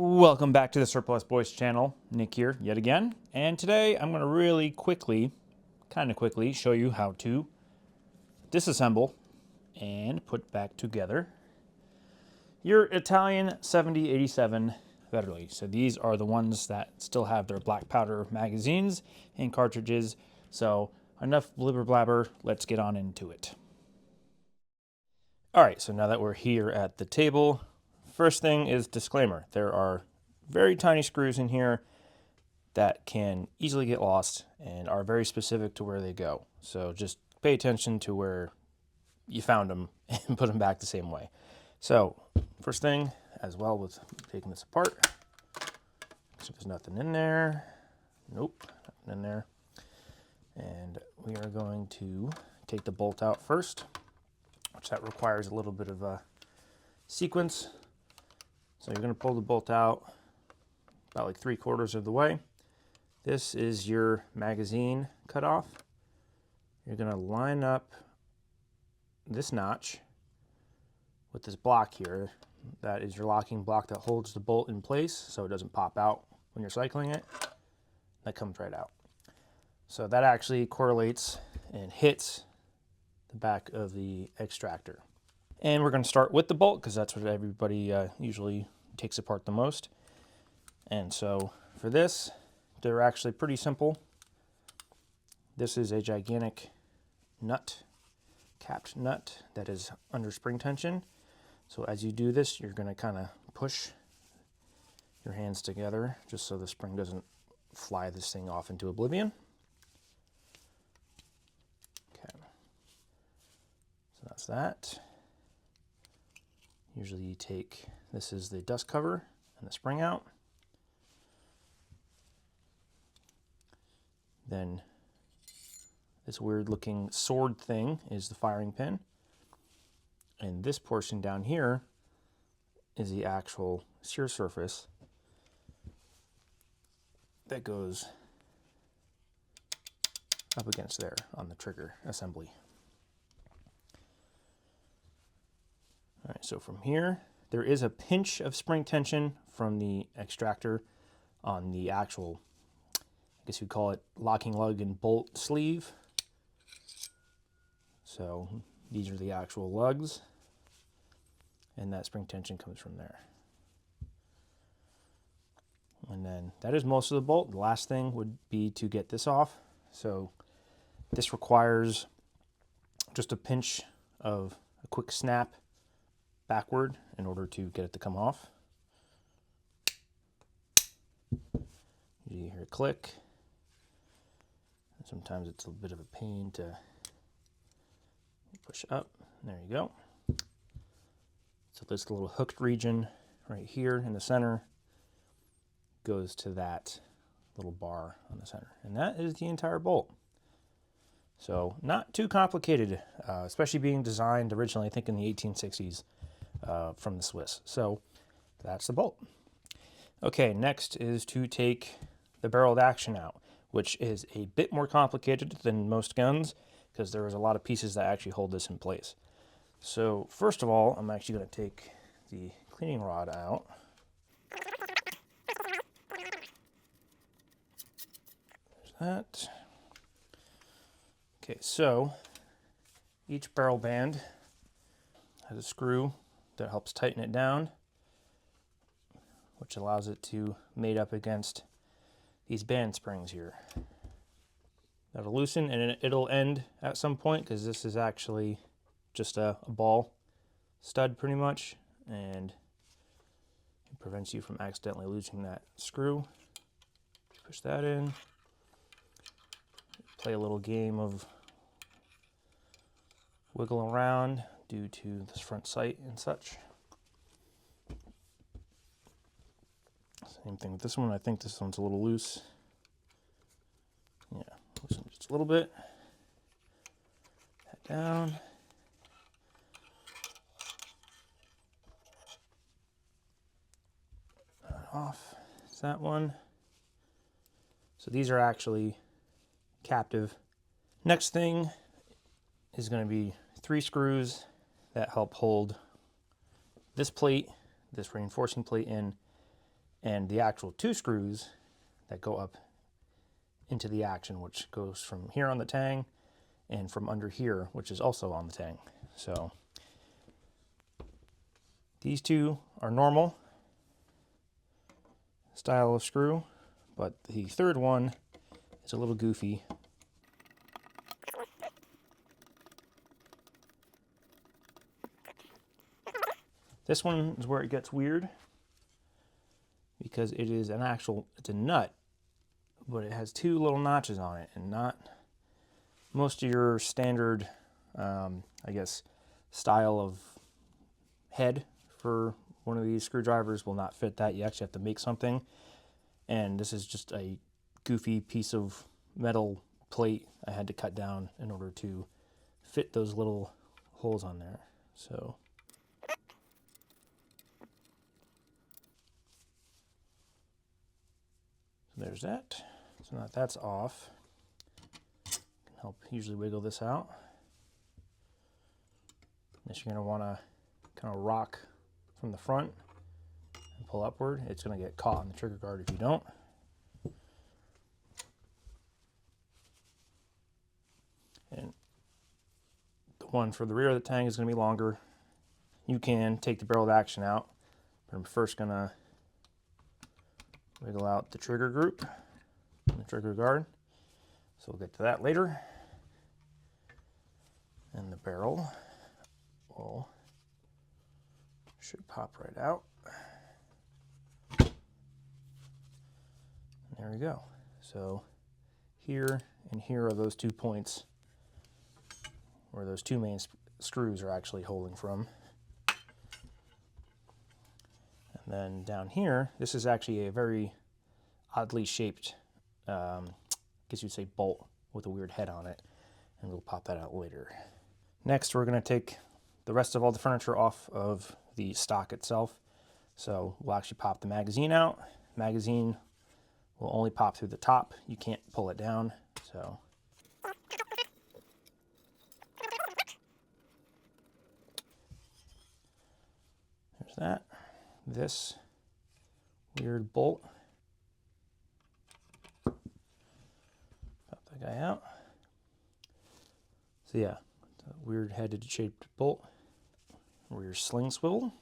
Welcome back to the Surplus Boys channel. Nick here yet again, and today I'm going to really quickly, show you how to disassemble and put back together your Italian 7087 Vetterli. So these are the ones that still have their black powder magazines and cartridges. So enough blibber blabber, let's get on into it. Alright, so now that we're here at the table, first thing is disclaimer. There are very tiny screws in here that can easily get lost and are very specific to where they go. So just pay attention to where you found them and put them back the same way. So first thing, as well with taking this apart, so there's nothing in there. Nope, nothing in there. And we are going to take the bolt out first, which that requires a little bit of a sequence. So you're going to pull the bolt out about like 3/4 of the way. This is your magazine cutoff. You're going to line up this notch with this block here. That is your locking block that holds the bolt in place so it doesn't pop out when you're cycling it. That comes right out. So that actually correlates and hits the back of the extractor. And we're going to start with the bolt because that's what everybody usually takes apart the most. And so for this, they're actually pretty simple. This is a gigantic nut, capped nut that is under spring tension. So as you do this, you're going to kind of push your hands together just so the spring doesn't fly this thing off into oblivion. Okay, so that's that. Usually you take, this is the dust cover and the spring out. Then this weird looking sword thing is the firing pin. And this portion down here is the actual sear surface that goes up against there on the trigger assembly. All right, so from here, there is a pinch of spring tension from the extractor on the actual, I guess you'd call it locking lug and bolt sleeve. So these are the actual lugs, and that spring tension comes from there. And then that is most of the bolt. The last thing would be to get this off. So this requires just a pinch of a quick snap backward in order to get it to come off. You hear a click. Sometimes it's a bit of a pain to push up. There you go. So this little hooked region right here in the center goes to that little bar on the center. And that is the entire bolt. So not too complicated, especially being designed originally, I think in the 1860s from the Swiss. So that's the bolt. Okay, next is to take the barreled action out, which is a bit more complicated than most guns because there is a lot of pieces that actually hold this in place. So first of all, I'm actually going to take the cleaning rod out. There's that. Okay, so each barrel band has a screw that helps tighten it down, which allows it to mate up against these band springs here. That'll loosen and it'll end at some point because this is actually just a ball stud pretty much, and it prevents you from accidentally losing that screw. Push that in. Play a little game of wiggle around due to this front sight and such. Same thing with this one. I think this one's a little loose. Yeah, loosen just a little bit. That down. That off. It's that one. So these are actually captive. Next thing is going to be 3 screws that help hold this plate, this reinforcing plate in, and the actual 2 screws that go up into the action, which goes from here on the Tang and from under here, which is also on the Tang. So these 2 are normal style of screw, but the 3rd one is a little goofy. This one is where it gets weird, because it is it's a nut, but it has 2 little notches on it, and not most of your standard, I guess, style of head for one of these screwdrivers will not fit that. You actually have to make something, and this is just a goofy piece of metal plate I had to cut down in order to fit those little holes on there. So there's that. So now that's off. Can help usually wiggle this out. This you're going to want to kind of rock from the front and pull upward. It's going to get caught on the trigger guard if you don't. And the one for the rear of the Tang is going to be longer. You can take the barrel of action out, but I'm first going to wiggle out the trigger group and the trigger guard. So we'll get to that later. And the barrel should pop right out. There we go. So here and here are those 2 points where those 2 main screws are actually holding from. And then down here, this is actually a very oddly shaped, I guess you'd say, bolt with a weird head on it, and we'll pop that out later. Next, we're going to take the rest of all the furniture off of the stock itself. So we'll actually pop the magazine out. Magazine will only pop through the top. You can't pull it down. So there's that. This weird bolt. Pop that guy out. So yeah, it's a weird headed shaped bolt. Rear sling swivel.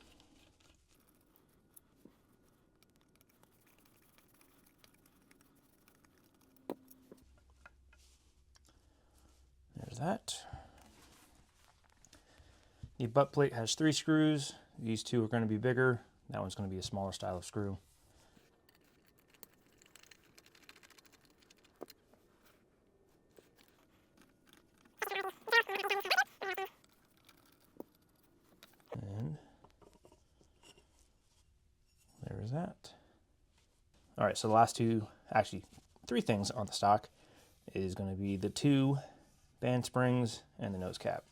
There's that. The butt plate has 3 screws. These 2 are going to be bigger. That one's going to be a smaller style of screw. And there's that. All right, so the last 2, actually 3 things on the stock is going to be the 2 band springs and the nose cap.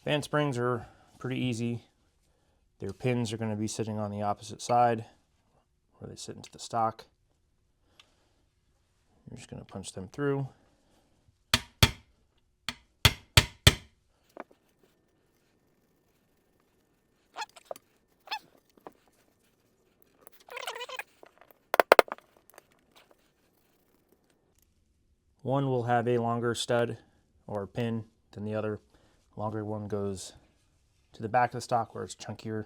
Band springs are pretty easy. Their pins are going to be sitting on the opposite side where they sit into the stock. You're just going to punch them through. One will have a longer stud or pin than the other. The longer one goes to the back of the stock where it's chunkier.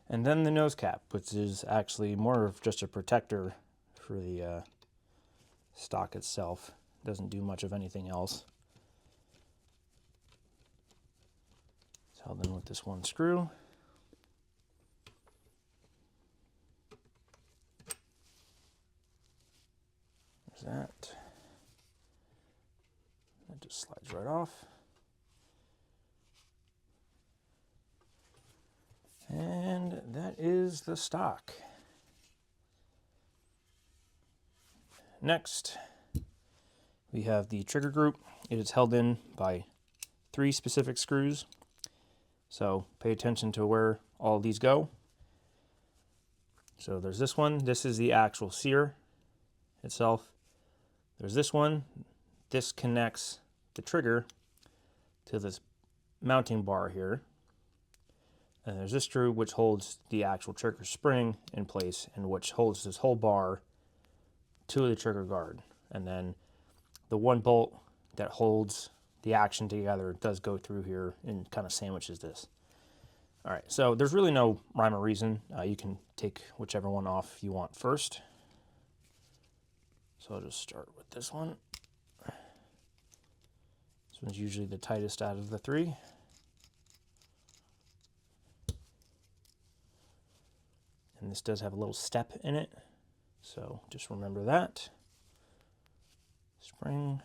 And then the nose cap, which is actually more of just a protector for the stock itself. It doesn't do much of anything else. It's held in with this one screw. There's that. That just slides right off. And that is the stock. Next, we have the trigger group. It is held in by 3 specific screws. So pay attention to where all of these go. So there's this one. This is the actual sear itself. There's this one. This connects the trigger to this mounting bar here. And there's this screw which holds the actual trigger spring in place and which holds this whole bar to the trigger guard. And then the one bolt that holds the action together does go through here and kind of sandwiches this. All right, so there's really no rhyme or reason. You can take whichever one off you want first. So I'll just start with this one. This one's usually the tightest out of the three. And this does have a little step in it, so just remember that. Spring,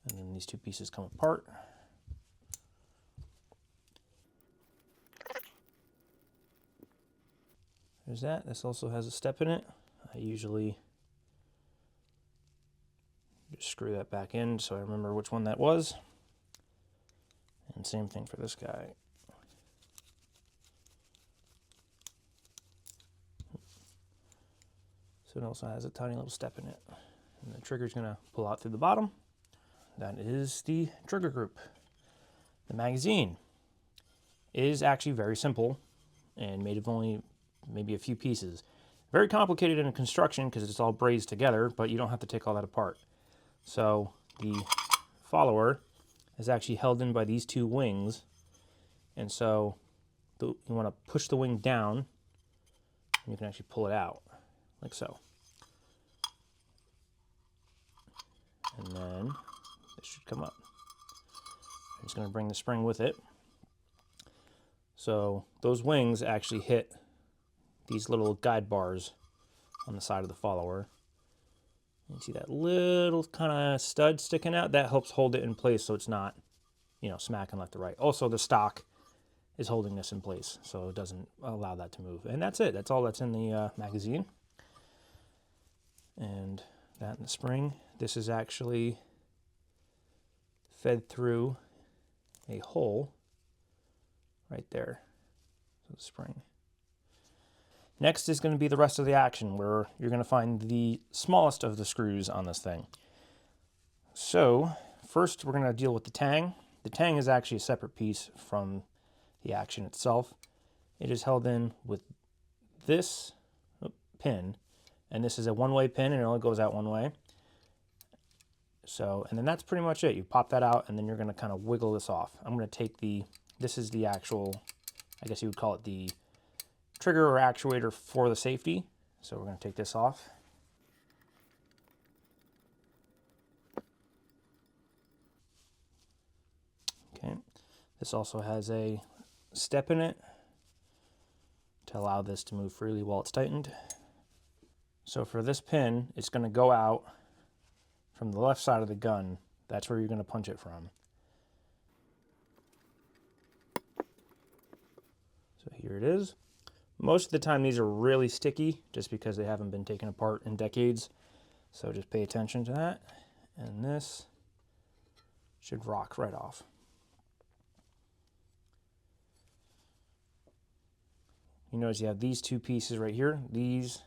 and then these two pieces come apart. There's that. This also has a step in it. I usually just screw that back in so I remember which one that was. And same thing for this guy. So it also has a tiny little step in it. And the trigger's gonna pull out through the bottom. That is the trigger group. The magazine is actually very simple and made of only maybe a few pieces. Very complicated in construction because it's all brazed together, but you don't have to take all that apart. So the follower is actually held in by these two wings. And so you want to push the wing down and you can actually pull it out like so. And then this should come up. I'm just going to bring the spring with it. So those wings actually hit these little guide bars on the side of the follower. You see that little kind of stud sticking out? That helps hold it in place so it's not, smacking left or right. Also, the stock is holding this in place, so it doesn't allow that to move. And that's it. That's all that's in the magazine. And that and the spring. This is actually fed through a hole right there. So the spring. Next is going to be the rest of the action, where you're going to find the smallest of the screws on this thing. So first we're going to deal with the tang. The tang is actually a separate piece from the action itself. It is held in with this pin, and this is a one-way pin and it only goes out one way. So, and then that's pretty much it. You pop that out and then you're going to kind of wiggle this off. I'm going to take this is the actual, I guess you would call it the trigger or actuator for the safety. So we're going to take this off. Okay. This also has a step in it to allow this to move freely while it's tightened. So for this pin, it's going to go out from the left side of the gun. That's where you're going to punch it from. So here it is. Most of the time these are really sticky just because they haven't been taken apart in decades. So just pay attention to that. And this should rock right off. You notice you have these two pieces right here. These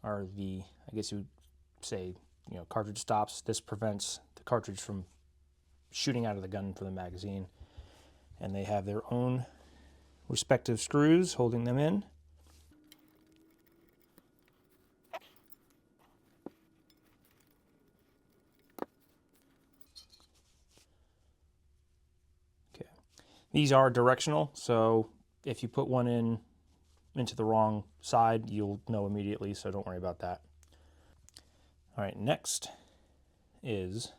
are the, I guess you would say, cartridge stops. This prevents the cartridge from shooting out of the gun for the magazine. And they have their own respective screws holding them in. Okay. These are directional, so if you put one into the wrong side, you'll know immediately, so don't worry about that. All right, next is,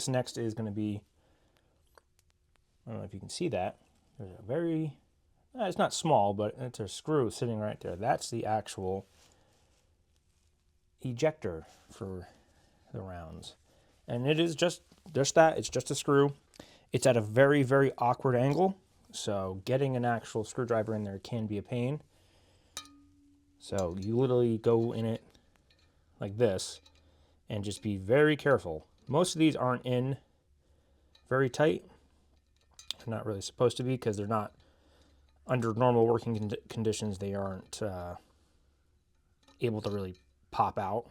next is going to be, I don't know if you can see that. There's a very, it's not small, but it's a screw sitting right there. That's the actual ejector for the rounds. And it is just that, it's just a screw. It's at a very, very awkward angle, so getting an actual screwdriver in there can be a pain. So you literally go in it like this and just be very careful. Most of these aren't in very tight. They're not really supposed to be because they're not, under normal working conditions, they aren't able to really pop out.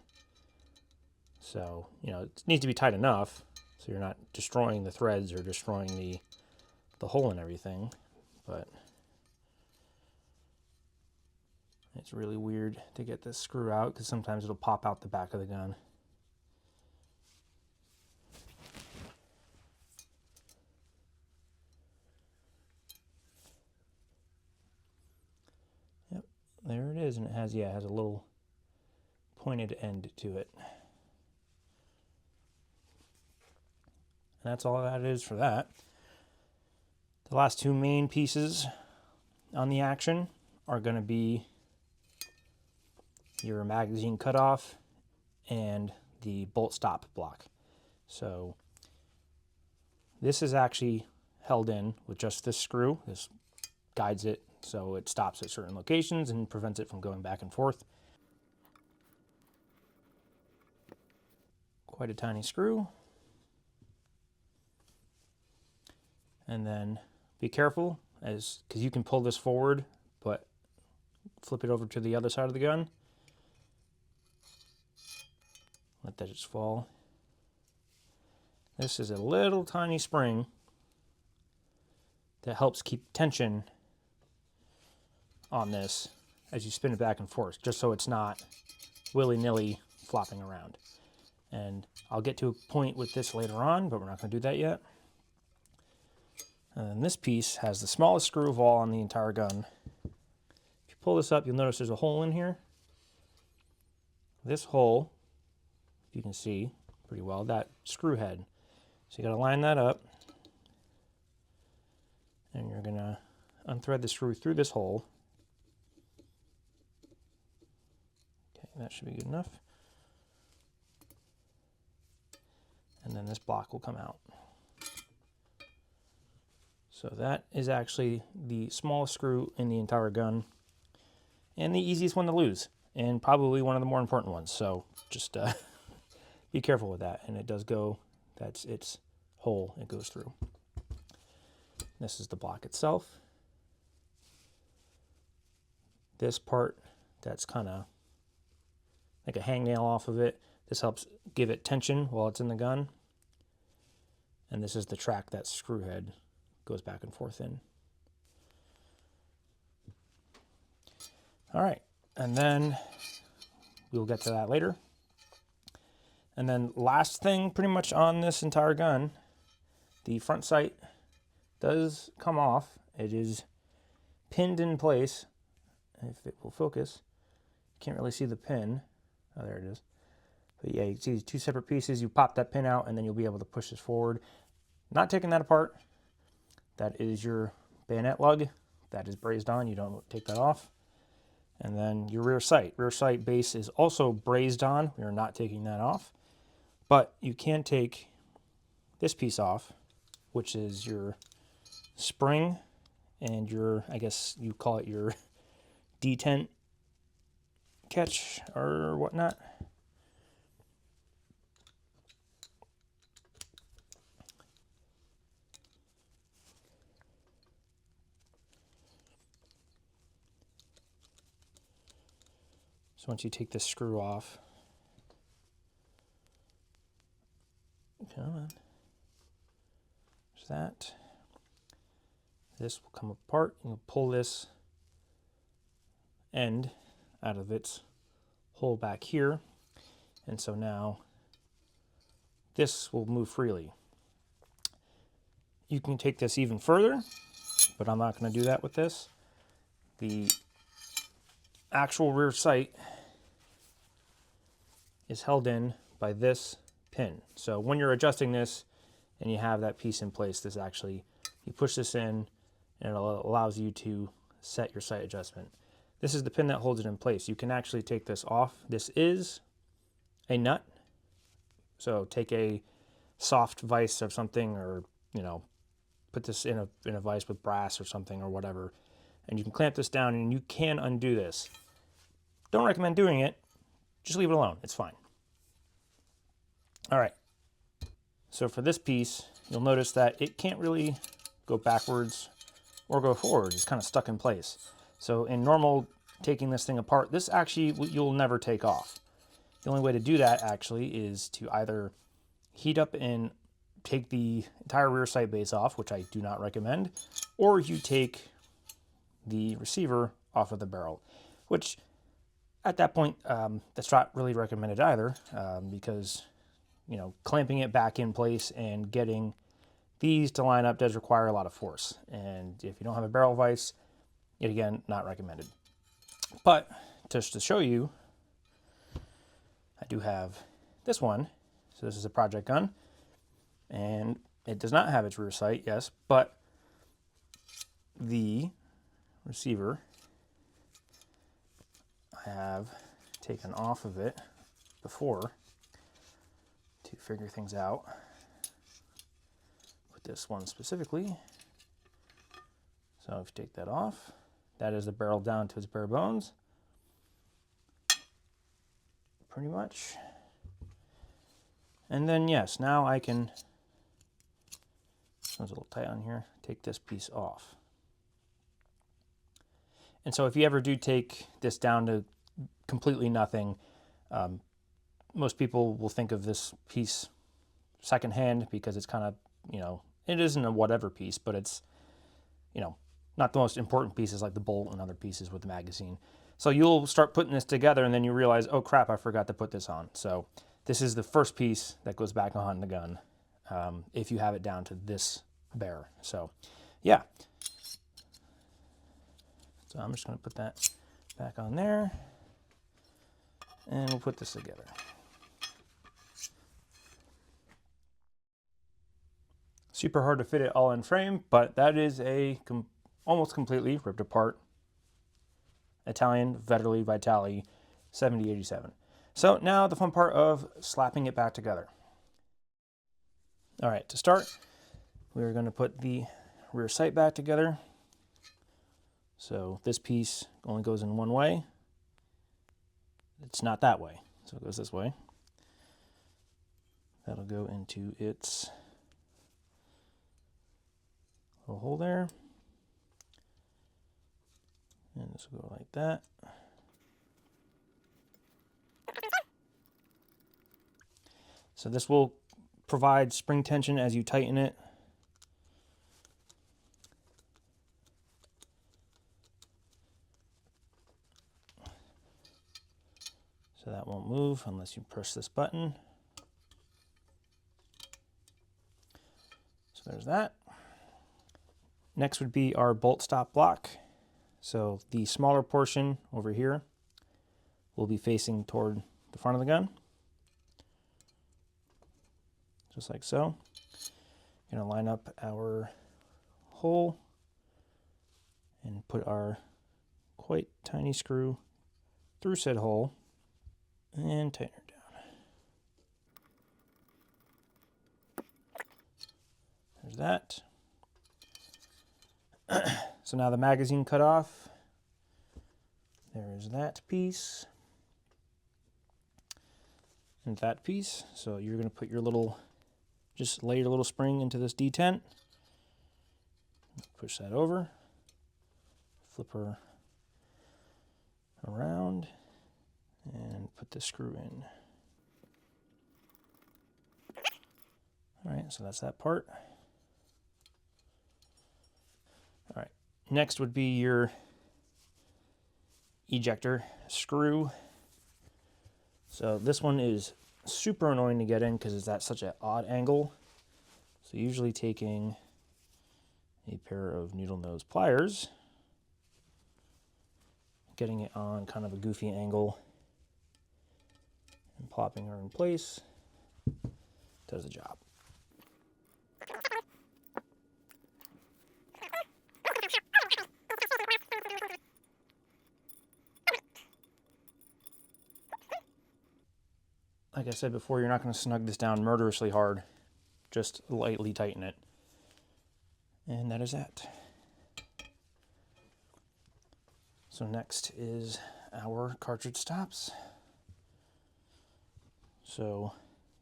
So, it needs to be tight enough so you're not destroying the threads or destroying the the hole and everything, but it's really weird to get this screw out because sometimes it'll pop out the back of the gun. Yep, there it is, and it has, yeah, it has a little pointed end to it. And that's all that is for that. The last two main pieces on the action are going to be your magazine cutoff and the bolt stop block. So this is actually held in with just this screw. This guides it so it stops at certain locations and prevents it from going back and forth. Quite a tiny screw. And then be careful, because you can pull this forward, but flip it over to the other side of the gun. Let that just fall. This is a little tiny spring that helps keep tension on this as you spin it back and forth, just so it's not willy-nilly flopping around. And I'll get to a point with this later on, but we're not going to do that yet. And then this piece has the smallest screw of all on the entire gun. If you pull this up, you'll notice there's a hole in here. This hole, if you can see pretty well, that screw head. So you got to line that up. And you're going to unthread the screw through this hole. Okay, that should be good enough. And then this block will come out. So that is actually the smallest screw in the entire gun and the easiest one to lose, and probably one of the more important ones. So just be careful with that. And it does go, that's its hole it goes through. This is the block itself. This part that's kind of like a hangnail off of it. This helps give it tension while it's in the gun. And this is the track that screw head goes back and forth in. All right, and then we'll get to that later. And then last thing pretty much on this entire gun, the front sight does come off. It is pinned in place. If it will focus, can't really see the pin. Oh, there it is. But yeah, you can see these two separate pieces. You pop that pin out and then you'll be able to push this forward. Not taking that apart. That is your bayonet lug. That is brazed on. You don't take that off. And then your rear sight. Rear sight base is also brazed on. We are not taking that off. But you can take this piece off, which is your spring and your, I guess you call it your detent catch or whatnot. So once you take this screw off, come on, there's that. This will come apart. You'll pull this end out of its hole back here. And so now this will move freely. You can take this even further, but I'm not going to do that with this. The actual rear sight is held in by this pin. So when you're adjusting this and you have that piece in place, this actually, you push this in and it allows you to set your sight adjustment. This is the pin that holds it in place. You can actually take this off. This is a nut. So take a soft vise of something, or, you know, put this in a vise with brass or something or whatever, and you can clamp this down and you can undo this. Don't recommend doing it. Just leave it alone. It's fine. All right. So for this piece, you'll notice that it can't really go backwards or go forward. It's kind of stuck in place. So in normal taking this thing apart, this actually you'll never take off. The only way to do that actually is to either heat up an take the entire rear sight base off, which I do not recommend, or you take the receiver off of the barrel, which at that point, that's not really recommended either, because, you know, clamping it back in place and getting these to line up does require a lot of force. And if you don't have a barrel vise, yet again, not recommended. But just to show you, I do have this one. So this is a project gun, and it does not have its rear sight, yes, but the receiver I have taken off of it before to figure things out. With this one specifically. So if you take that off, that is the barrel down to its bare bones. Pretty much. And then yes, now I can, this one's a little tight on here, take this piece off. And so if you ever do take this down to completely nothing, most people will think of this piece secondhand because it's kind of, you know, it isn't a whatever piece, but it's, you know, not the most important pieces like the bolt and other pieces with the magazine. So you'll start putting this together and then you realize, oh crap, I forgot to put this on. So this is the first piece that goes back on the gun, if you have it down to this bare. So yeah. So I'm just going to put that back on there, and we'll put this together. Super hard to fit it all in frame, but that is a almost completely ripped apart Italian Vetterli Vitali 7087. So now the fun part of slapping it back together. All right, to start, we're going to put the rear sight back together. So this piece only goes in one way. It's not that way, so it goes this way. That'll go into its little hole there. And this will go like that. So this will provide spring tension as you tighten it. So that won't move unless you push this button. So there's that. Next would be our bolt stop block. So the smaller portion over here will be facing toward the front of the gun. Just like so. Going to line up our hole and put our quite tiny screw through said hole and tighten her down. There's that. So now the magazine cut off. There's that piece. And that piece. So you're going to put your little, just lay your little spring into this detent. Push that over. Flip her around. And put the screw in. All right, so that's that part. All right, next would be your ejector screw. So this one is super annoying to get in because it's at such an odd angle. So usually taking a pair of needle nose pliers, getting it on kind of a goofy angle, and plopping her in place does the job. Like I said before, you're not going to snug this down murderously hard, just lightly tighten it. And that is that. So next is our cartridge stops. So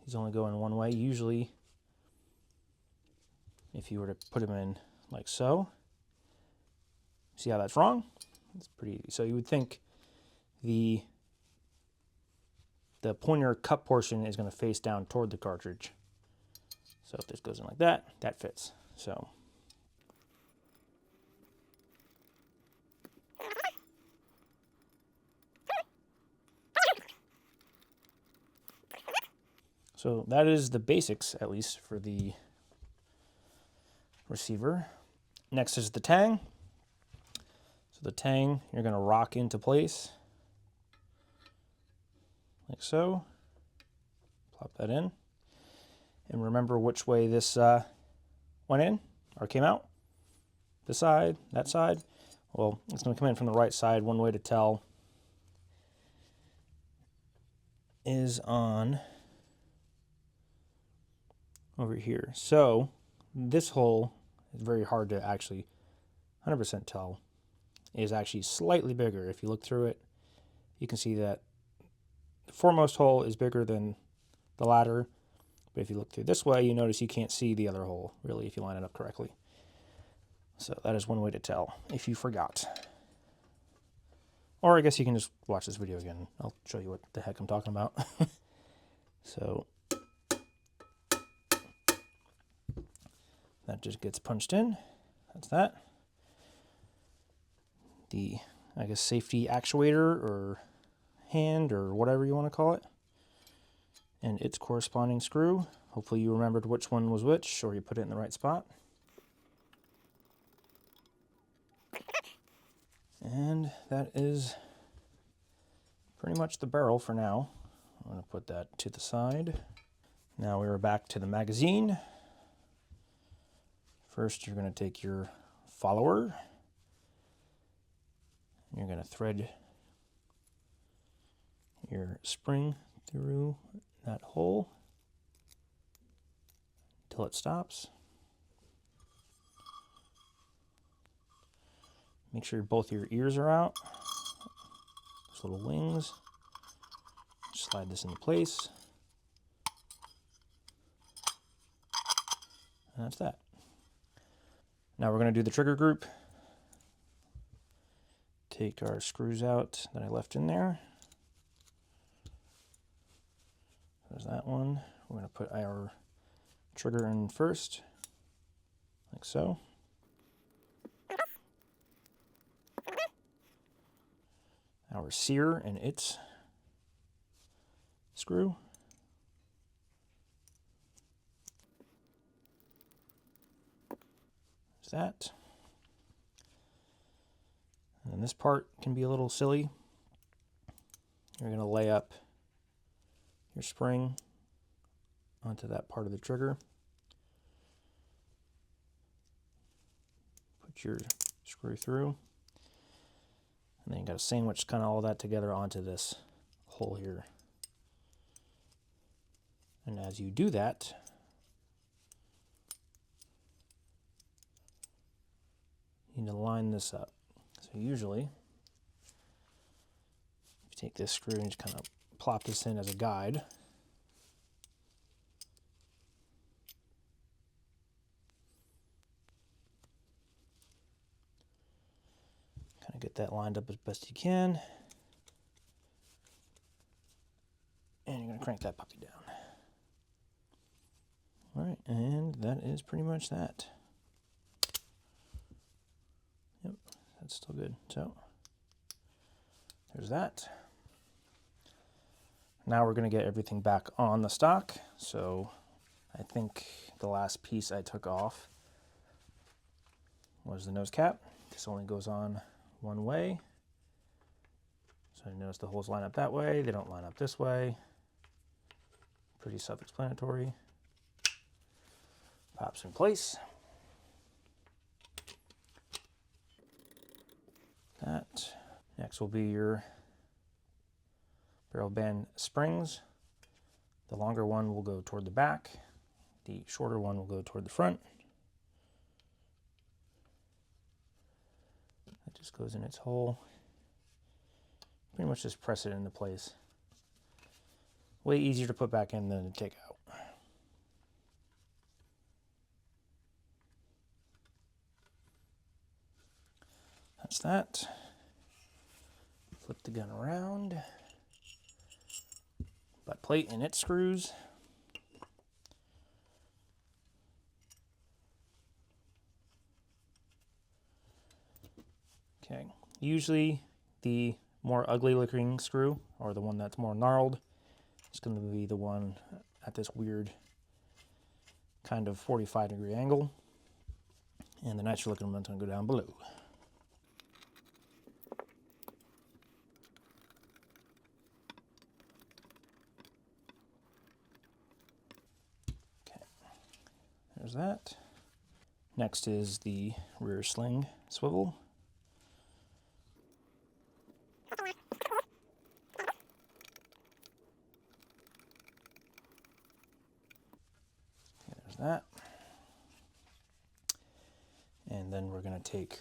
these only go in one way. Usually, if you were to put them in like so, see how that's wrong? It's pretty easy. So you would think the pointer cup portion is going to face down toward the cartridge. So if this goes in like that, that fits. So that is the basics, at least, for the receiver. Next is the tang. So the tang, you're going to rock into place, like so. Plop that in. And remember which way this went in, or came out. This side, that side. Well, it's going to come in from the right side. One way to tell is on over here. So this hole is very hard to actually 100% tell. It is actually slightly bigger. If you look through it, you can see that the foremost hole is bigger than the latter. But if you look through this way, you notice you can't see the other hole, really, if you line it up correctly. So that is one way to tell, if you forgot. Or I guess you can just watch this video again. I'll show you what the heck I'm talking about. So that just gets punched in. That's that. The, I guess, safety actuator or hand or whatever you want to call it. And its corresponding screw. Hopefully you remembered which one was which, or you put it in the right spot. And that is pretty much the barrel for now. I'm going to put that to the side. Now we are back to the magazine. First, you're going to take your follower. You're going to thread your spring through that hole until it stops. Make sure both your ears are out. Those little wings. Slide this into place. And that's that. Now we're going to do the trigger group. Take our screws out that I left in there. There's that one. We're going to put our trigger in first, like so. Our sear and its screw. There's that. And then this part can be a little silly. You're going to lay up your spring onto that part of the trigger. Put your screw through. And then you got to sandwich kind of all that together onto this hole here. And as you do that, you need to line this up. So usually, you take this screw and just kind of plop this in as a guide. Kind of get that lined up as best you can. And you're going to crank that puppy down. All right, and that is pretty much that. Yep, that's still good. So there's that. Now we're going to get everything back on the stock. So I think the last piece I took off was the nose cap. This only goes on one way. So you notice the holes line up that way. They don't line up this way. Pretty self-explanatory. Pops in place. That. Next will be your barrel band springs. The longer one will go toward the back. The shorter one will go toward the front. That just goes in its hole. Pretty much just press it into place. Way easier to put back in than to take out. That's that. Flip the gun around. Butt plate and its screws. Usually the more ugly looking screw, or the one that's more gnarled, is going to be the one at this weird kind of 45-degree angle. And the nicer looking one's going to go down below. Okay, there's that. Next is the rear sling swivel. Okay, there's that. And then we're going to take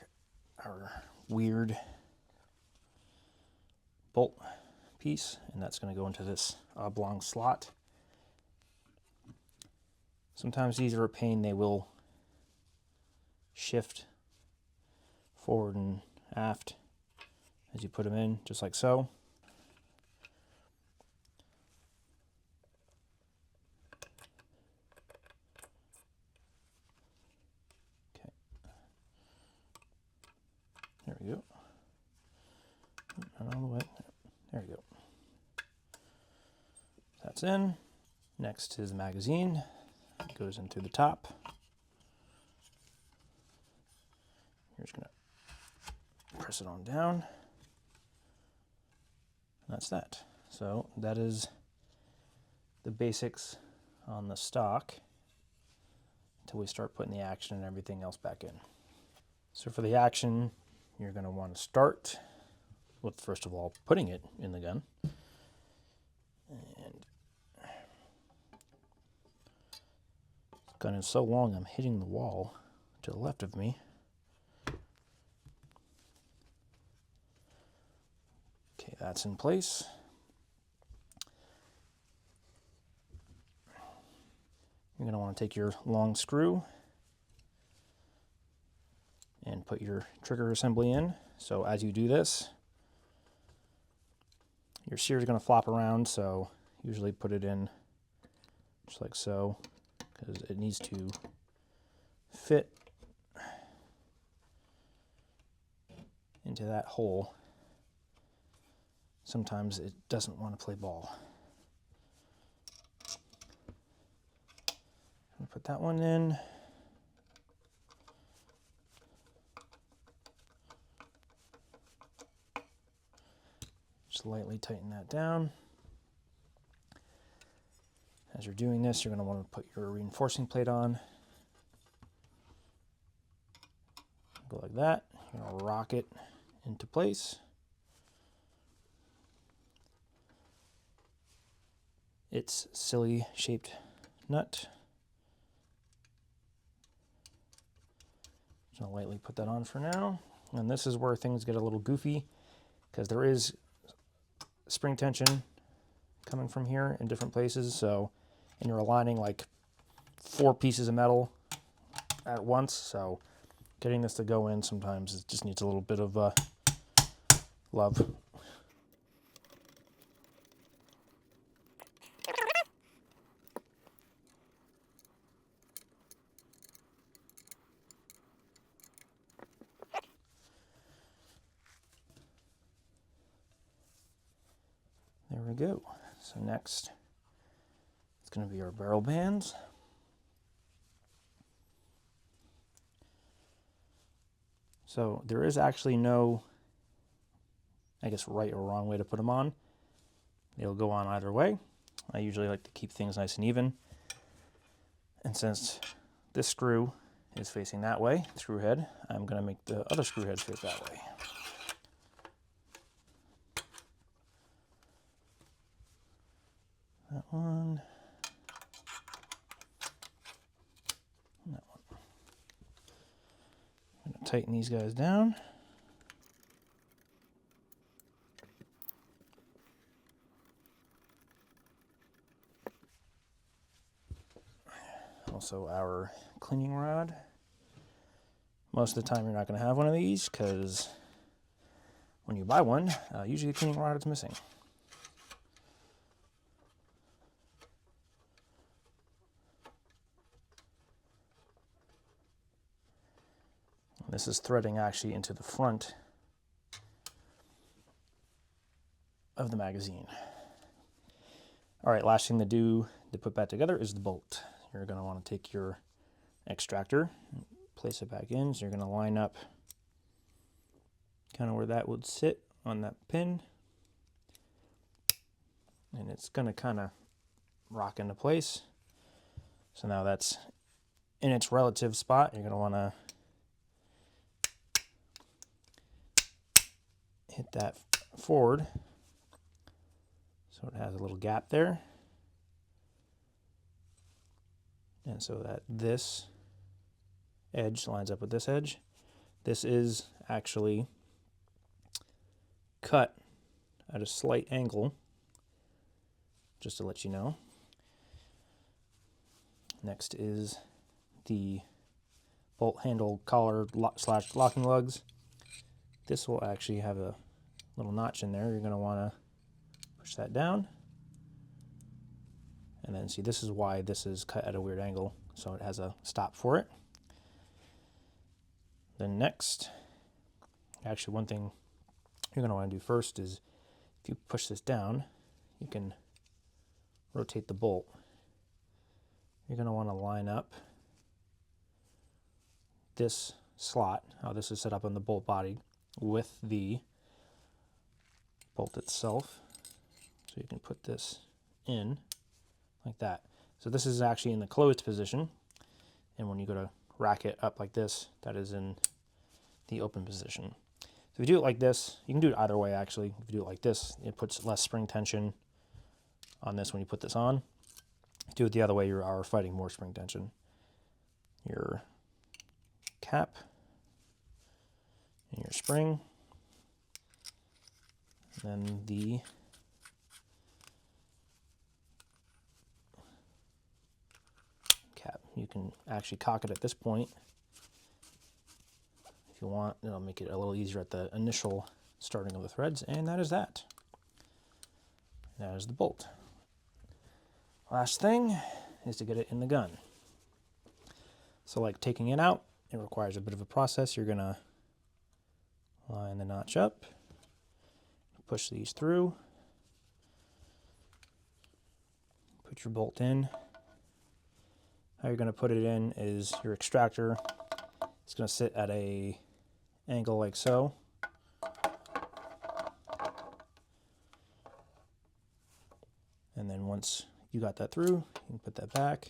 our weird bolt piece, and that's going to go into this oblong slot. Sometimes these are a pain. They will shift forward and aft as you put them in, just like so. Okay. There we go. Not all the way. There we go. That's in. Next is the magazine. It goes in through the top. You're just going to press it on down. And that's that. So that is the basics on the stock until we start putting the action and everything else back in. So for the action, you're going to want to start with, first of all, putting it in the gun. And the gun is so long, I'm hitting the wall to the left of me. Okay, that's in place. You're going to want to take your long screw and put your trigger assembly in. So as you do this, your sear is going to flop around, so usually put it in just like so, because it needs to fit into that hole. Sometimes it doesn't want to play ball. I'm going to put that one in. Just lightly tighten that down. As you're doing this, you're going to want to put your reinforcing plate on. Go like that. You're going to rock it into place. It's silly shaped nut. Just going to lightly put that on for now. And this is where things get a little goofy, because there is spring tension coming from here in different places. So, and you're aligning like 4 pieces of metal at once. So getting this to go in sometimes it just needs a little bit of love. There we go. So next, it's going to be our barrel bands. So there is actually no, I guess, right or wrong way to put them on. They'll go on either way. I usually like to keep things nice and even. And since this screw is facing that way, screw head, I'm going to make the other screw heads face that way. That one. And that one. I'm going to tighten these guys down. Also our cleaning rod. Most of the time you're not going to have one of these because when you buy one, usually the cleaning rod is missing. This is threading actually into the front of the magazine. All right, last thing to put back together is the bolt. You're going to want to take your extractor, place it back in. So you're going to line up kind of where that would sit on that pin. And it's going to kind of rock into place. So now that's in its relative spot. You're going to want to hit that forward so it has a little gap there. And so that this edge lines up with this edge. This is actually cut at a slight angle, just to let you know. Next is the bolt handle collar slash locking lugs. This will actually have a little notch in there. You're going to want to push that down. And then see, this is why this is cut at a weird angle, so it has a stop for it. Then next, actually one thing you're going to want to do first is if you push this down, you can rotate the bolt. You're going to want to line up this slot, how this is set up on the bolt body, with the bolt itself. So you can put this in like that. So this is actually in the closed position, and when you go to rack it up like this, that is in the open position. So if you do it like this, you can do it either way actually. If you do it like this, it puts less spring tension on this when you put this on. If you do it the other way, you are fighting more spring tension. Your cap and your spring, and then the cap. You can actually cock it at this point if you want. It'll make it a little easier at the initial starting of the threads, and that is that. That is the bolt. Last thing is to get it in the gun. So like taking it out, it requires a bit of a process. You're going to line the notch up, push these through, put your bolt in. How you're going to put it in is your extractor. It's going to sit at a angle like so. And then once you got that through, you can put that back.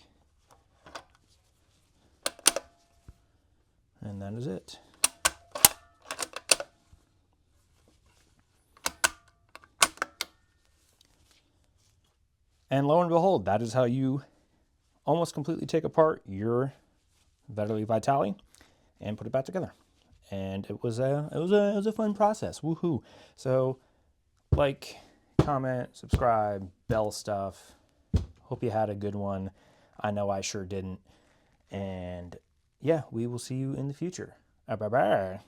And that is it. And lo and behold, that is how you almost completely take apart your Vetterli Vitali and put it back together. And it was a fun process. Woohoo! So, like, comment, subscribe, bell stuff. Hope you had a good one. I know I sure didn't. And yeah, we will see you in the future. Bye bye.